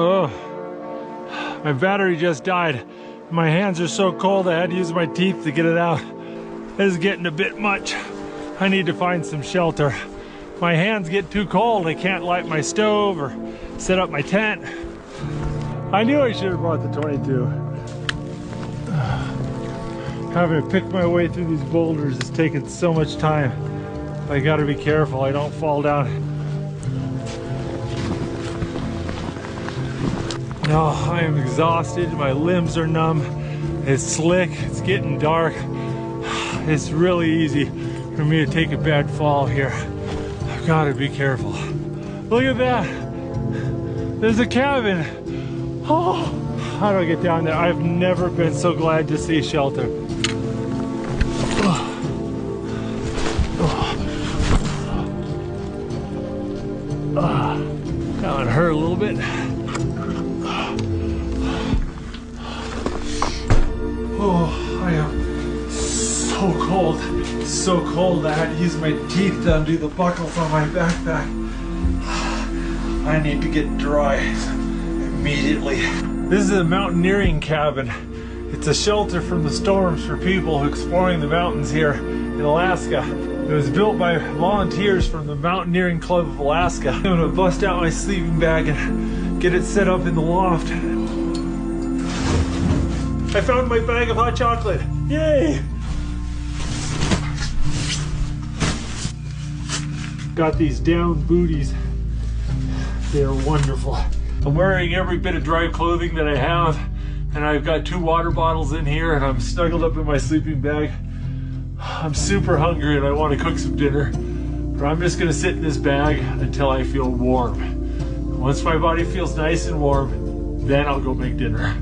Oh, my battery just died. My hands are so cold I had to use my teeth to get it out. This is getting a bit much. I need to find some shelter. My hands get too cold. I can't light my stove or set up my tent. I knew I should have brought the 22. Having to pick my way through these boulders is taking so much time. I gotta be careful I don't fall down. No, I am exhausted. My limbs are numb. It's slick. It's getting dark. It's really easy for me to take a bad fall here. I've got to be careful. Look at that. There's a cabin. Oh, how do I get down there? I've never been so glad to see shelter. That one hurt a little bit. Oh, I am so cold I had to use my teeth to undo the buckles on my backpack. I need to get dry immediately. This is a mountaineering cabin. It's a shelter from the storms for people exploring the mountains here in Alaska. It was built by volunteers from the Mountaineering Club of Alaska. I'm gonna bust out my sleeping bag and get it set up in the loft. I found my bag of hot chocolate. Yay! Got these down booties. They're wonderful. I'm wearing every bit of dry clothing that I have, and I've got 2 water bottles in here, and I'm snuggled up in my sleeping bag. I'm super hungry and I want to cook some dinner, but I'm just gonna sit in this bag until I feel warm. Once my body feels nice and warm, then I'll go make dinner.